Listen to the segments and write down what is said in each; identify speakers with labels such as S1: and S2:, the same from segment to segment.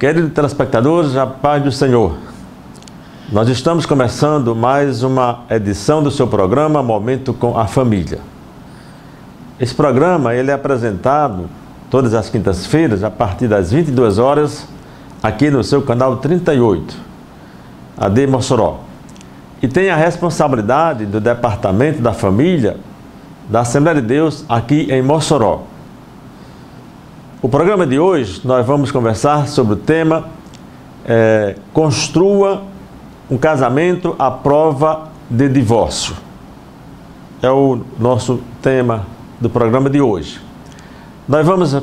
S1: Queridos telespectadores, a paz do Senhor. Nós estamos começando mais uma edição do seu programa Momento com a Família. Esse programa ele é apresentado todas as quintas-feiras a partir das 22 horas aqui no seu canal 38, AD Mossoró. E tem a responsabilidade do Departamento da Família da Assembleia de Deus aqui em Mossoró. O programa de hoje nós vamos conversar sobre o tema Construa um casamento à prova de divórcio. É o nosso tema do programa de hoje. Nós vamos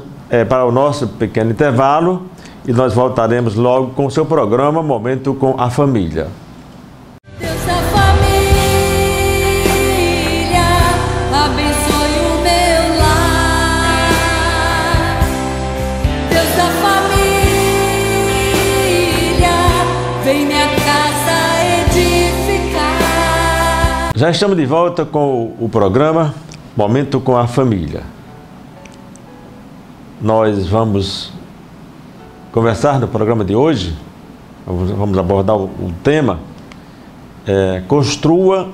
S1: para o nosso pequeno intervalo e nós voltaremos logo com o seu programa Momento com a Família. Já estamos de volta com o programa Momento com a Família. Nós vamos conversar no programa de hoje, vamos abordar o tema Construa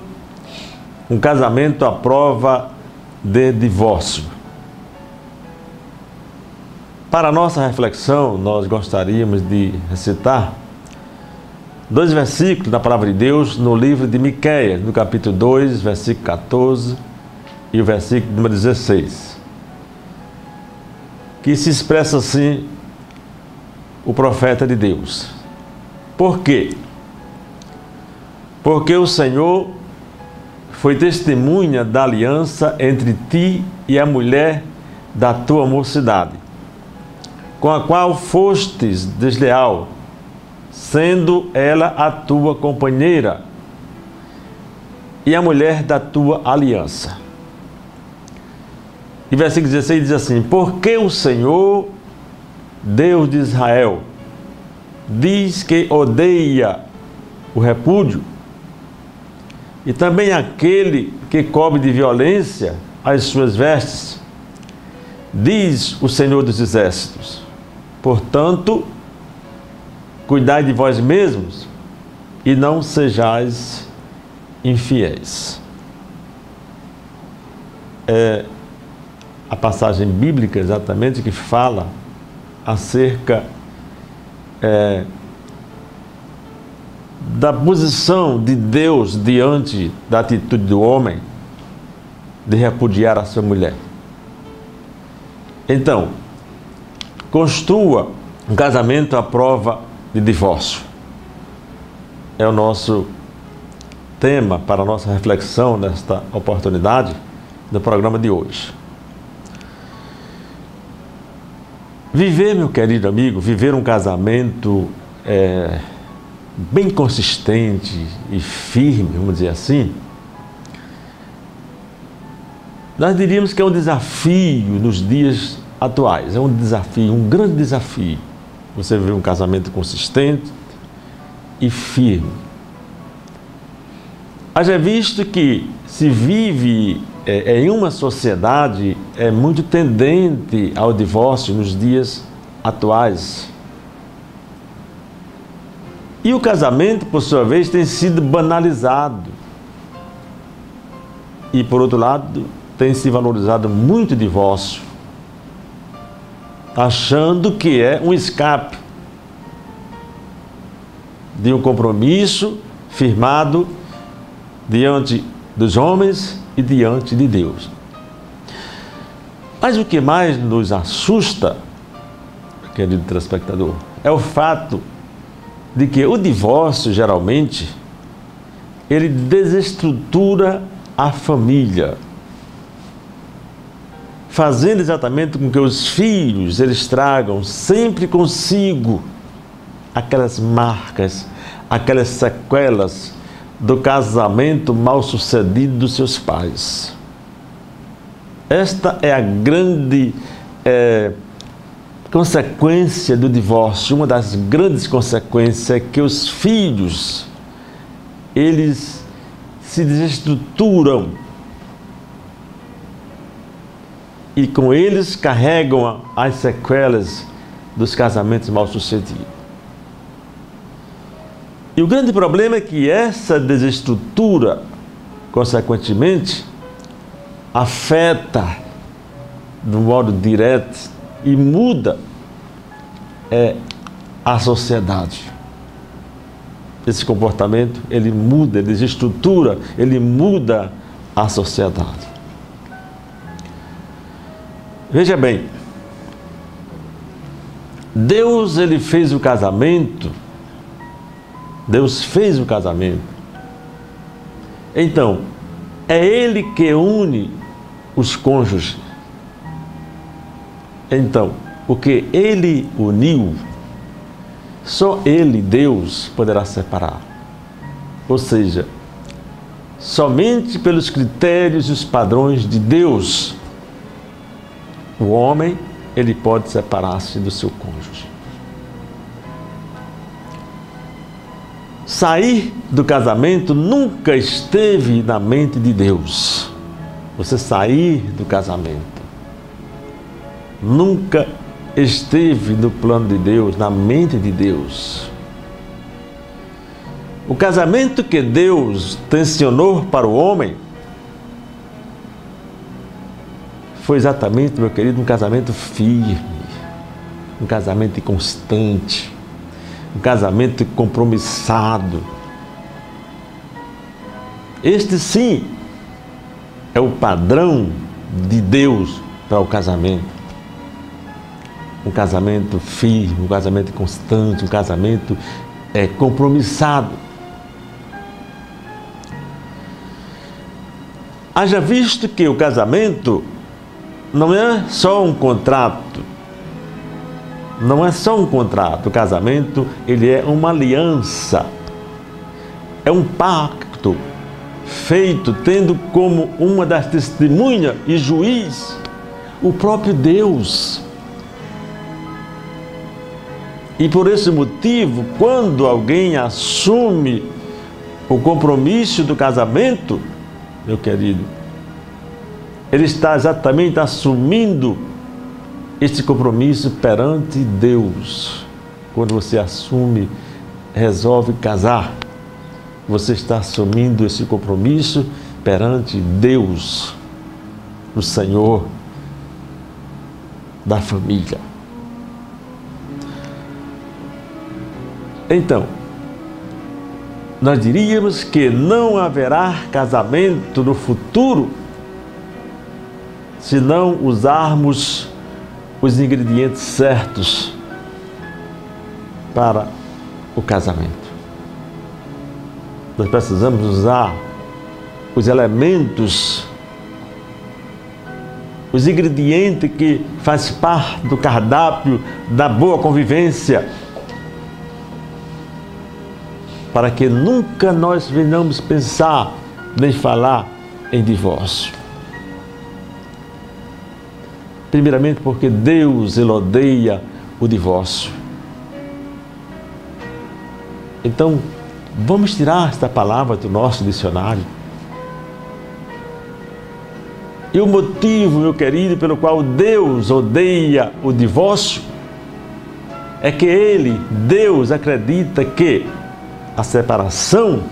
S1: um casamento à prova de divórcio. Para a nossa reflexão, nós gostaríamos de recitar dois versículos da Palavra de Deus no livro de Miqueias, no capítulo 2, versículo 14 e o versículo número 16, que se expressa assim o profeta de Deus. Por quê? Porque o Senhor foi testemunha da aliança entre ti e a mulher da tua mocidade, com a qual fostes desleal, sendo ela a tua companheira e a mulher da tua aliança. E versículo 16 diz assim: porque o Senhor, Deus de Israel, diz que odeia o repúdio, e também aquele que cobre de violência as suas vestes, diz o Senhor dos Exércitos. Portanto, cuidai de vós mesmos e não sejais infiéis. É a passagem bíblica exatamente que fala acerca da posição de Deus diante da atitude do homem de repudiar a sua mulher. Então, construa um casamento à prova de divórcio. É o nosso tema para a nossa reflexão nesta oportunidade do programa de hoje. Viver, meu querido amigo, viver um casamento bem consistente e firme, vamos dizer assim, nós diríamos que é um desafio nos dias atuais, é um desafio, um grande desafio. Você viver um casamento consistente e firme. Haja visto que se vive em uma sociedade muito tendente ao divórcio nos dias atuais. E o casamento, por sua vez, tem sido banalizado. E, por outro lado, tem se valorizado muito o divórcio, achando que é um escape de um compromisso firmado diante dos homens e diante de Deus. Mas o que mais nos assusta, querido telespectador, é o fato de que o divórcio, geralmente, ele desestrutura a família, fazendo exatamente com que os filhos eles tragam sempre consigo aquelas marcas, aquelas sequelas do casamento mal sucedido dos seus pais. Esta é a grande consequência do divórcio. Uma das grandes consequências é que os filhos eles se desestruturam e com eles carregam as sequelas dos casamentos mal sucedidos. E o grande problema é que essa desestrutura, consequentemente, afeta de um modo direto e muda a sociedade. Esse comportamento, ele muda, ele desestrutura, ele muda a sociedade. Veja bem, Deus, ele fez o casamento, Deus fez o casamento. Então, é Ele que une os cônjuges. Então, o que Ele uniu, só Ele, Deus, poderá separar. Ou seja, somente pelos critérios e os padrões de Deus, o homem, ele pode separar-se do seu cônjuge. Sair do casamento nunca esteve na mente de Deus. Você sair do casamento nunca esteve no plano de Deus, na mente de Deus. O casamento que Deus tensionou para o homem foi exatamente, meu querido, um casamento firme, um casamento constante, um casamento compromissado. Este sim é o padrão de Deus para o casamento. Um casamento firme, um casamento constante, um casamento compromissado. Haja visto que o casamento não é só um contrato. Não é só um contrato. O casamento, ele é uma aliança. É um pacto feito tendo como uma das testemunhas e juiz o próprio Deus. E por esse motivo, quando alguém assume o compromisso do casamento, meu querido, ele está exatamente assumindo esse compromisso perante Deus. Quando você assume, resolve casar, você está assumindo esse compromisso perante Deus, o Senhor da família. Então, nós diríamos que não haverá casamento no futuro se não usarmos os ingredientes certos para o casamento. Nós precisamos usar os elementos, os ingredientes que fazem parte do cardápio da boa convivência, para que nunca nós venhamos pensar nem falar em divórcio. Primeiramente porque Deus, ele odeia o divórcio. Então, vamos tirar esta palavra do nosso dicionário. E o motivo, meu querido, pelo qual Deus odeia o divórcio é que Ele, Deus, acredita que a separação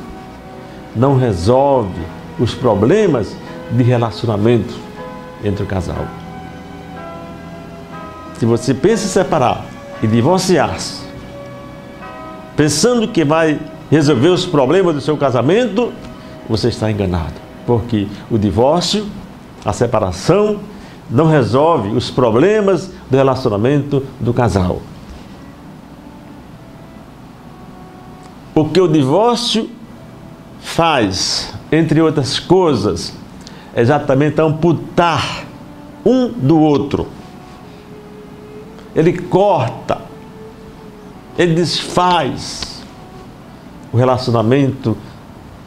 S1: não resolve os problemas de relacionamento entre o casal. Se você pensa em separar e divorciar-se, pensando que vai resolver os problemas do seu casamento, você está enganado. Porque o divórcio, a separação, não resolve os problemas do relacionamento do casal. O que o divórcio faz, entre outras coisas, é exatamente amputar um do outro. Ele corta, ele desfaz o relacionamento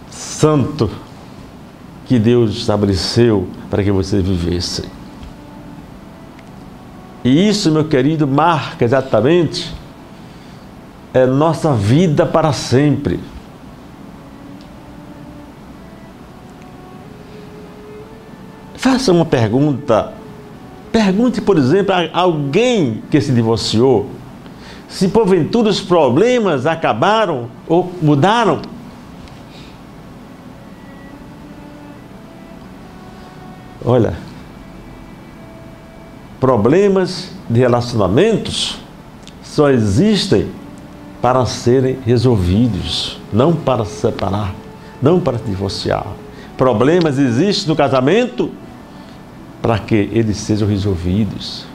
S1: santo que Deus estabeleceu para que você vivesse. E isso, meu querido, marca exatamente nossa vida para sempre. Faça uma pergunta. Pergunte, por exemplo, a alguém que se divorciou se porventura os problemas acabaram ou mudaram. Olha, problemas de relacionamentos só existem para serem resolvidos, não para se separar, não para se divorciar. Problemas existem no casamento para que eles sejam resolvidos.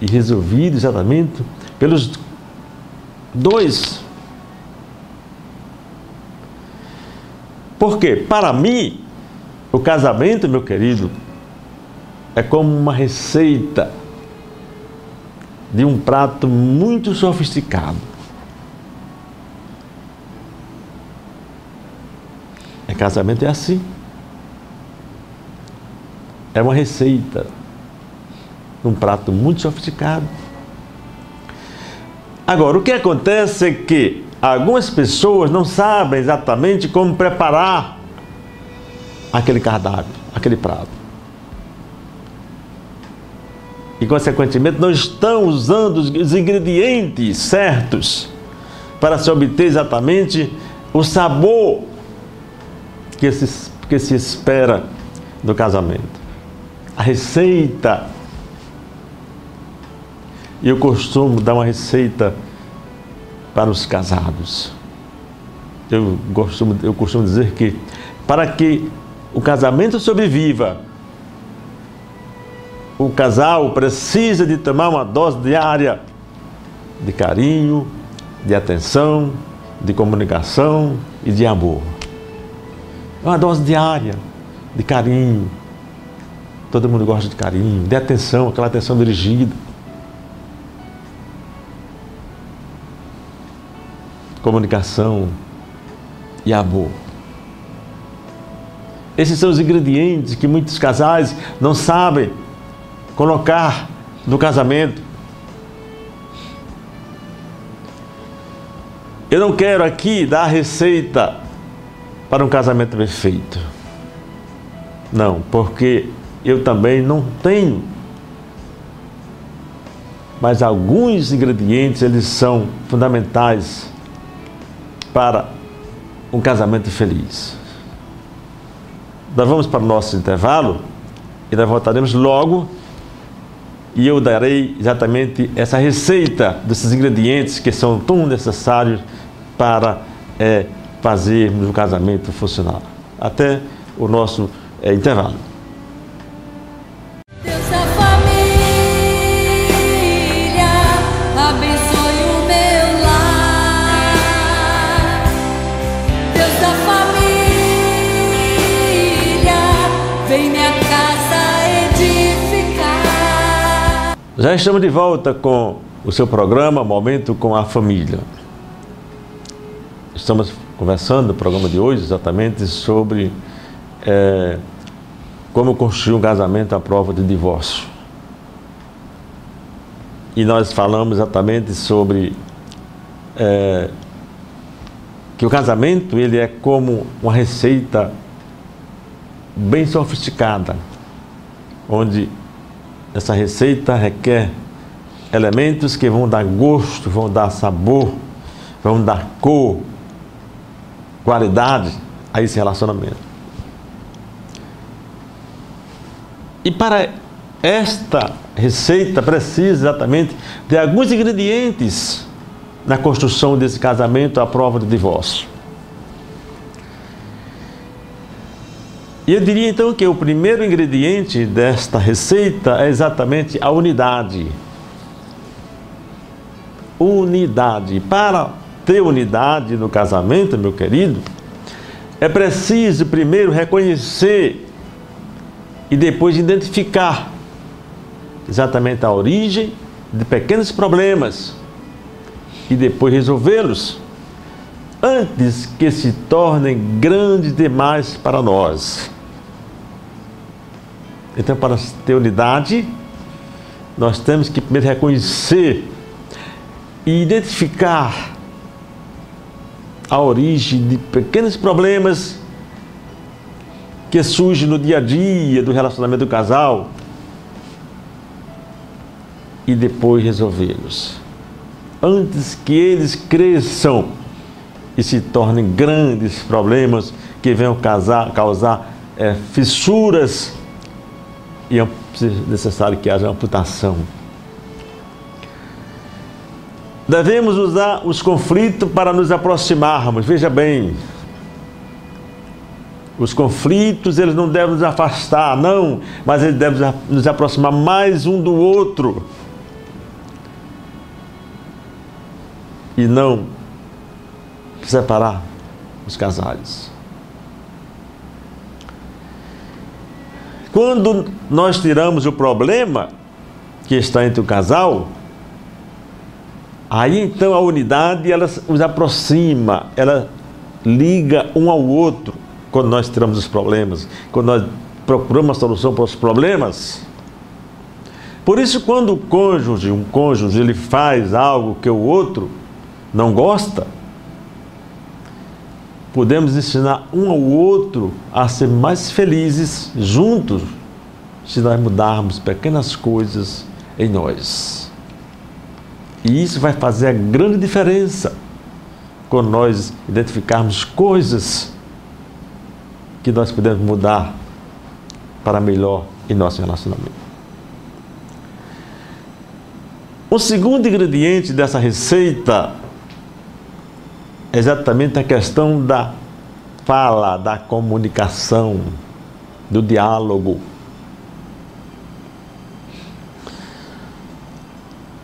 S1: E resolvidos exatamente pelos dois. Porque, para mim, o casamento, meu querido, é como uma receita de um prato muito sofisticado. Casamento é assim. É uma receita de um prato muito sofisticado. Agora, o que acontece é que algumas pessoas não sabem exatamente como preparar aquele cardápio, aquele prato. E, consequentemente, não estão usando os ingredientes certos para se obter exatamente o sabor que se espera do casamento. A receita. E eu costumo dar uma receita para os casados. Eu costumo dizer que, para que o casamento sobreviva, o casal precisa de tomar uma dose diária de carinho, de atenção, de comunicação e de amor. Uma dose diária de carinho. Todo mundo gosta de carinho, de atenção, aquela atenção dirigida. Comunicação e amor. Esses são os ingredientes que muitos casais não sabem colocar no casamento. Eu não quero aqui dar a receita para um casamento perfeito. Não, porque eu também não tenho. Mas alguns ingredientes, eles são fundamentais para um casamento feliz. Nós vamos para o nosso intervalo e nós voltaremos logo e eu darei exatamente essa receita desses ingredientes que são tão necessários para fazermos o casamento funcionar. Até o nosso intervalo.
S2: Deus da família, abençoe o meu lar. Deus da família, vem minha casa edificar.
S1: Já estamos de volta com o seu programa Momento com a Família. Estamos conversando no programa de hoje exatamente sobre como construir um casamento à prova de divórcio. E nós falamos exatamente sobre que o casamento ele é como uma receita bem sofisticada, onde essa receita requer elementos que vão dar gosto, vão dar sabor, vão dar cor, qualidade a esse relacionamento. E para esta receita precisa exatamente de alguns ingredientes na construção desse casamento à prova de divórcio. E eu diria então que o primeiro ingrediente desta receita é exatamente a unidade. Unidade. Para ter unidade no casamento, meu querido, é preciso primeiro reconhecer e depois identificar exatamente a origem de pequenos problemas e depois resolvê-los antes que se tornem grandes demais para nós. Então, para ter unidade, nós temos que primeiro reconhecer e identificar a origem de pequenos problemas que surgem no dia a dia do relacionamento do casal e depois resolvê-los. antes que eles cresçam e se tornem grandes problemas que venham causar fissuras e é necessário que haja amputação. Devemos usar os conflitos para nos aproximarmos. Veja bem, os conflitos, eles não devem nos afastar, não, mas eles devem nos aproximar mais um do outro. E não separar os casais. Quando nós tiramos o problema que está entre o casal, aí então a unidade, ela os aproxima, ela liga um ao outro. Quando nós tiramos os problemas, quando nós procuramos uma solução para os problemas. Por isso, quando um cônjuge, ele faz algo que o outro não gosta, podemos ensinar um ao outro a ser mais felizes juntos, se nós mudarmos pequenas coisas em nós. E isso vai fazer a grande diferença quando nós identificarmos coisas que nós podemos mudar para melhor em nosso relacionamento. O segundo ingrediente dessa receita é exatamente a questão da fala, da comunicação, do diálogo.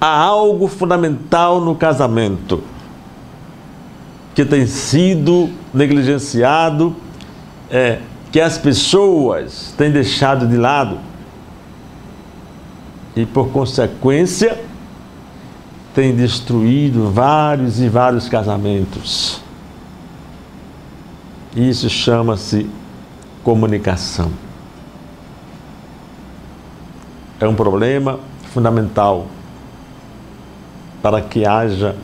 S1: Há algo fundamental no casamento que tem sido negligenciado, que as pessoas têm deixado de lado e, por consequência, têm destruído vários e vários casamentos. Isso chama-se comunicação. É um problema fundamental para que haja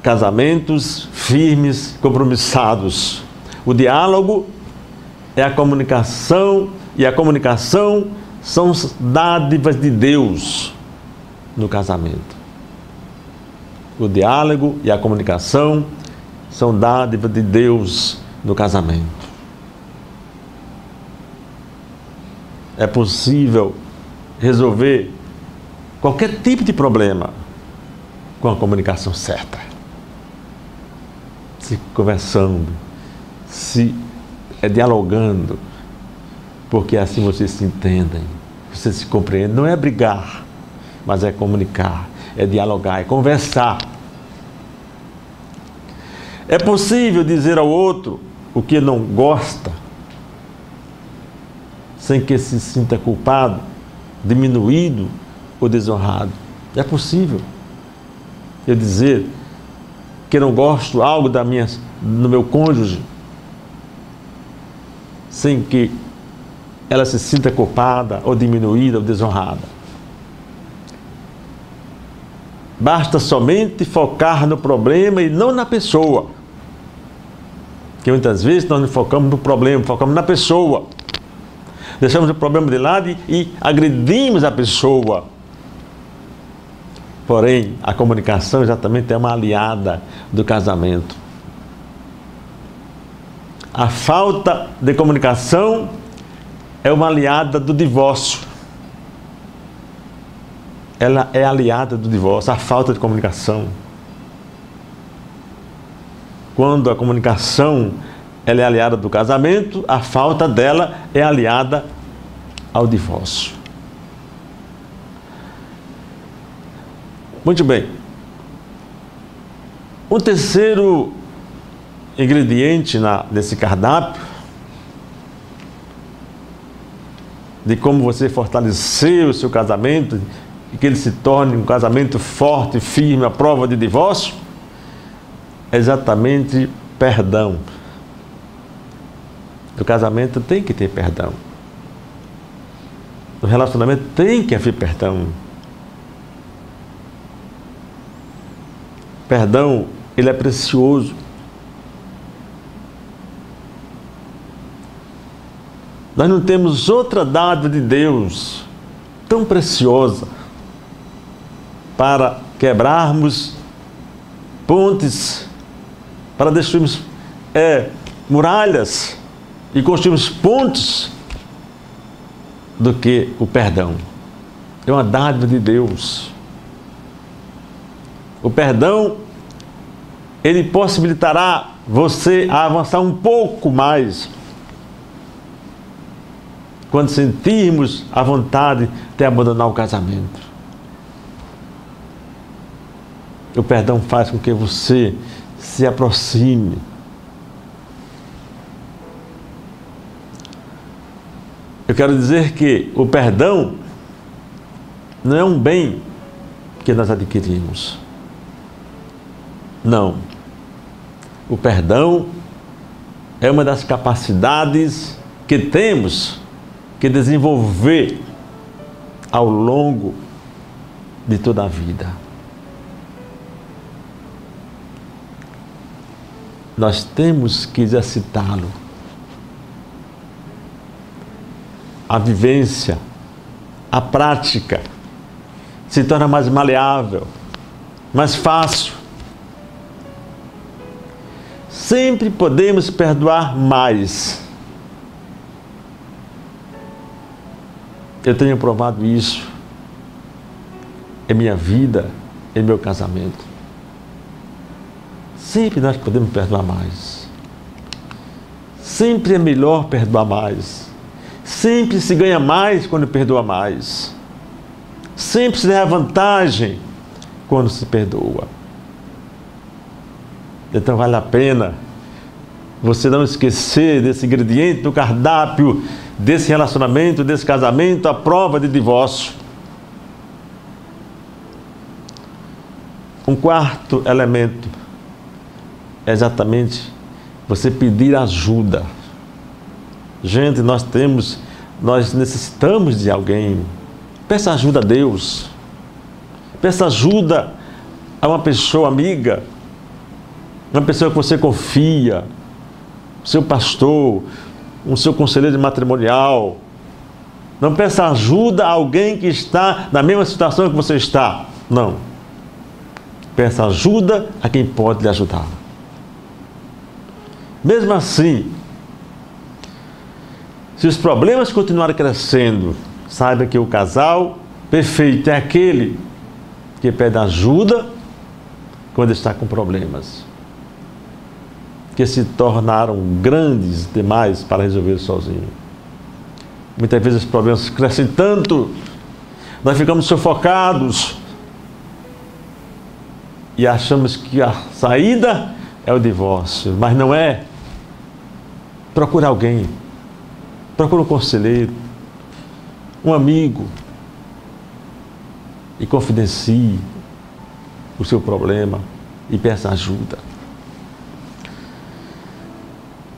S1: casamentos firmes, compromissados. O diálogo é a comunicação, e a comunicação são dádivas de Deus no casamento. O diálogo e a comunicação são dádivas de Deus no casamento. É possível resolver qualquer tipo de problema com a comunicação certa. Se conversando, se dialogando, porque assim vocês se entendem, vocês se compreendem. Não é brigar, mas é comunicar, é dialogar, é conversar. É possível dizer ao outro o que não gosta, sem que se sinta culpado, diminuído ou desonrado. É possível eu dizer que não gosto algo no meu cônjuge, sem que ela se sinta culpada, ou diminuída, ou desonrada. Basta somente focar no problema e não na pessoa. Porque muitas vezes nós não focamos no problema, focamos na pessoa. Deixamos o problema de lado e agredimos a pessoa. Porém, a comunicação exatamente é uma aliada do casamento. A falta de comunicação é uma aliada do divórcio. Ela é aliada do divórcio, a falta de comunicação. Quando a comunicação ela é aliada do casamento, a falta dela é aliada ao divórcio. Muito bem. O terceiro ingrediente nesse cardápio de como você fortalecer o seu casamento e que ele se torne um casamento forte, firme, à prova de divórcio, é exatamente perdão. O casamento tem que ter perdão. O relacionamento tem que haver perdão. Perdão, ele é precioso. Nós não temos outra dádiva de Deus tão preciosa para quebrarmos pontes, para destruirmos muralhas e construirmos pontes, do que o perdão. É uma dádiva de Deus. O perdão, ele possibilitará você a avançar um pouco mais quando sentirmos a vontade de abandonar o casamento. O perdão faz com que você se aproxime. Eu quero dizer que o perdão não é um bem que nós adquirimos. Não. O perdão é uma das capacidades que temos que desenvolver ao longo de toda a vida. Nós temos que exercitá-lo. A vivência, a prática se torna mais maleável, mais fácil. Sempre podemos perdoar mais. Eu tenho provado isso em minha vida, em meu casamento. Sempre nós podemos perdoar mais. Sempre é melhor perdoar mais. Sempre se ganha mais quando perdoa mais. Sempre se leva vantagem quando se perdoa. Então vale a pena você não esquecer desse ingrediente do cardápio, desse relacionamento, desse casamento, a prova de divórcio. Um quarto elemento é exatamente você pedir ajuda. Gente, nós necessitamos de alguém. Peça ajuda a Deus. Peça ajuda a uma pessoa amiga, uma pessoa que você confia, seu pastor, o seu conselheiro matrimonial. Não peça ajuda a alguém que está na mesma situação que você está. Não. Peça ajuda a quem pode lhe ajudar. Mesmo assim, se os problemas continuarem crescendo, saiba que o casal perfeito é aquele que pede ajuda quando está com problemas, que se tornaram grandes demais para resolver sozinho. Muitas vezes os problemas crescem tanto, nós ficamos sufocados e achamos que a saída é o divórcio, mas não é. Procure alguém, procure um conselheiro, um amigo e confidencie o seu problema e peça ajuda.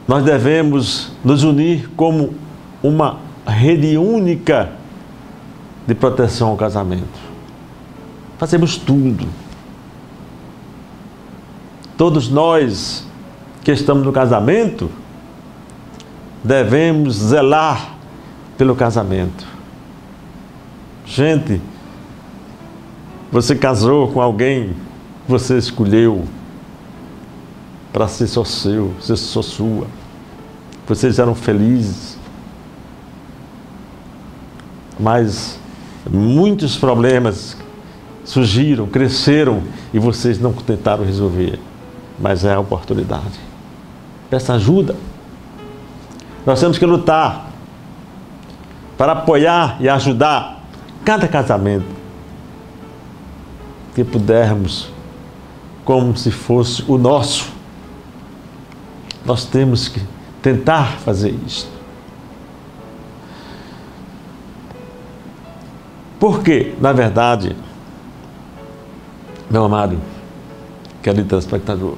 S1: Nós devemos nos unir como uma rede única de proteção ao casamento. Fazemos tudo. Todos nós que estamos no casamento devemos zelar pelo casamento. Gente, você casou com alguém que você escolheu para ser só seu, ser só sua. Vocês eram felizes. Mas muitos problemas surgiram, cresceram e vocês não tentaram resolver. Mas é a oportunidade. Peça ajuda. Nós temos que lutar para apoiar e ajudar cada casamento que pudermos, como se fosse o nosso. Nós temos que tentar fazer isso. Porque, na verdade, meu amado, querido telespectador,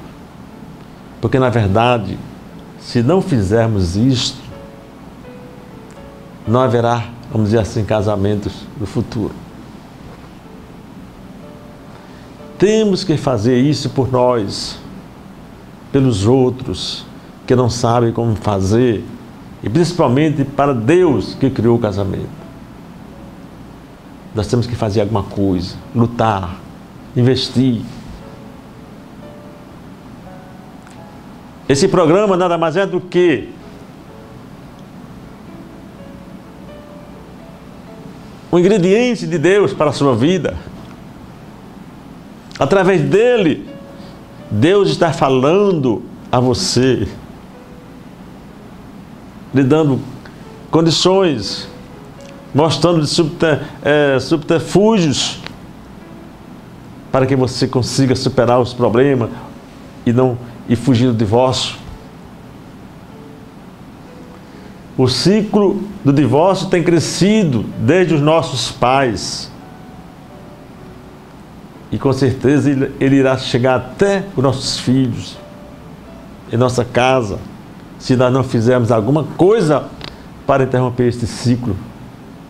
S1: porque, na verdade, se não fizermos isto, não haverá, vamos dizer assim, casamentos no futuro. Temos que fazer isso por nós, pelos outros que não sabem como fazer, e principalmente para Deus que criou o casamento. Nós temos que fazer alguma coisa, lutar, investir. Esse programa nada mais é do que um ingrediente de Deus para a sua vida. Através dele, Deus está falando a você, lhe dando condições, mostrando subterfúgios para que você consiga superar os problemas e fugir do divórcio. O ciclo do divórcio tem crescido desde os nossos pais. E com certeza ele irá chegar até os nossos filhos, em nossa casa, se nós não fizermos alguma coisa para interromper este ciclo.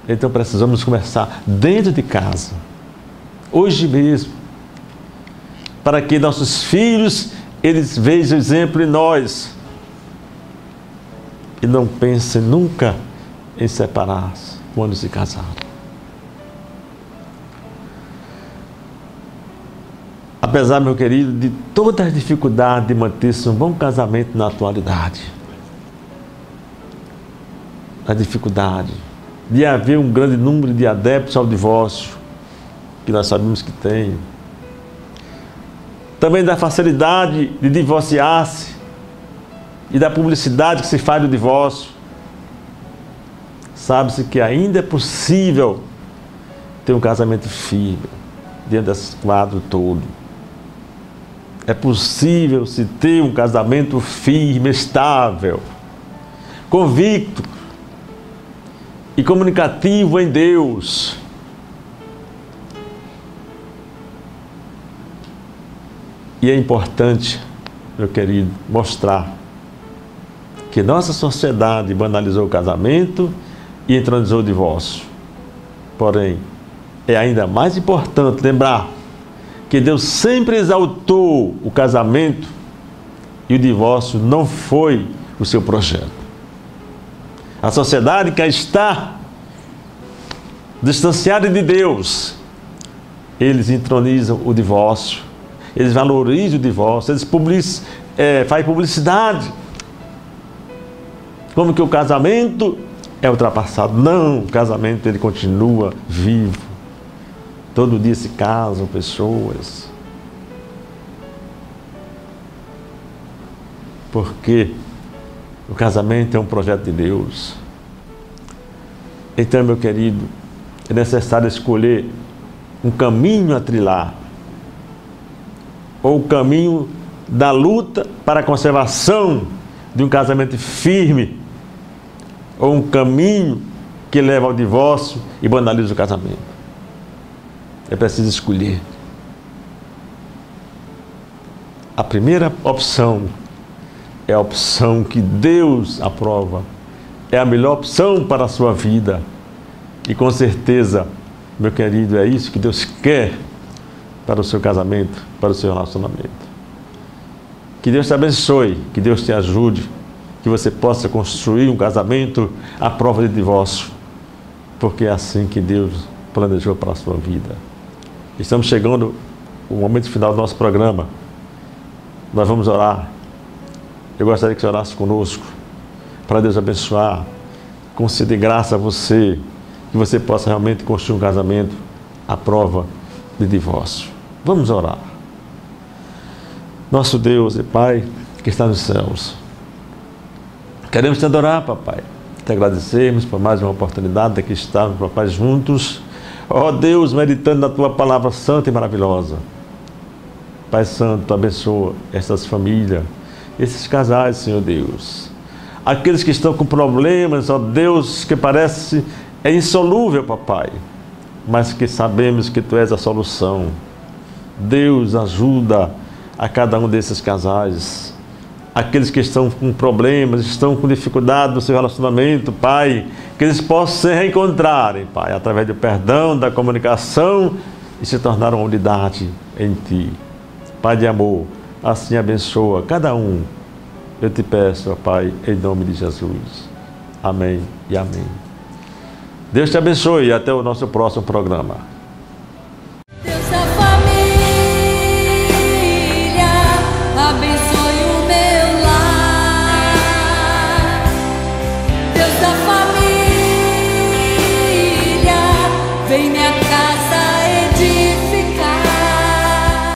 S1: Então precisamos começar dentro de casa, hoje mesmo, para que nossos filhos, eles vejam exemplo em nós e não pensem nunca em separar-se quando se casaram. Apesar, meu querido, de todas as dificuldades de manter-se um bom casamento na atualidade, a dificuldade de haver um grande número de adeptos ao divórcio, que nós sabemos que tem, também da facilidade de divorciar-se e da publicidade que se faz do divórcio, sabe-se que ainda é possível ter um casamento firme dentro desse quadro todo. É possível se ter um casamento firme, estável, convicto e comunicativo em Deus. E é importante, meu querido, mostrar que nossa sociedade banalizou o casamento e entronizou o divórcio. Porém, é ainda mais importante lembrar que Deus sempre exaltou o casamento e o divórcio não foi o seu projeto. A sociedade que está distanciada de Deus, eles entronizam o divórcio, eles valorizam o divórcio, eles fazem publicidade, como que o casamento é ultrapassado. Não, o casamento ele continua vivo. Todo dia se casam pessoas. Porque o casamento é um projeto de Deus. Então, meu querido, é necessário escolher um caminho a trilhar, ou o caminho da luta para a conservação de um casamento firme, ou um caminho que leva ao divórcio e banaliza o casamento. É preciso escolher. A primeira opção é a opção que Deus aprova. É a melhor opção para a sua vida. E com certeza, meu querido, é isso que Deus quer para o seu casamento, para o seu relacionamento. Que Deus te abençoe, que Deus te ajude, que você possa construir um casamento à prova de divórcio, porque é assim que Deus planejou para a sua vida. Estamos chegando ao momento final do nosso programa. Nós vamos orar. Eu gostaria que você orasse conosco, para Deus abençoar, conceder graça a você, que você possa realmente construir um casamento à prova de divórcio. Vamos orar. Nosso Deus e Pai, que está nos céus, queremos te adorar, papai, te agradecermos por mais uma oportunidade de aqui estarmos, papai, juntos. Ó Deus, meditando na tua palavra santa e maravilhosa. Pai Santo, abençoa essas famílias, esses casais, Senhor Deus. Aqueles que estão com problemas, ó Deus, que parece insolúvel, papai, mas que sabemos que tu és a solução. Deus, ajuda a cada um desses casais. Aqueles que estão com problemas, estão com dificuldade no seu relacionamento, Pai, que eles possam se reencontrarem, Pai, através do perdão, da comunicação e se tornar uma unidade em Ti. Pai de amor, assim abençoa cada um. Eu te peço, ó Pai, em nome de Jesus. Amém e amém. Deus te abençoe e até o nosso próximo programa.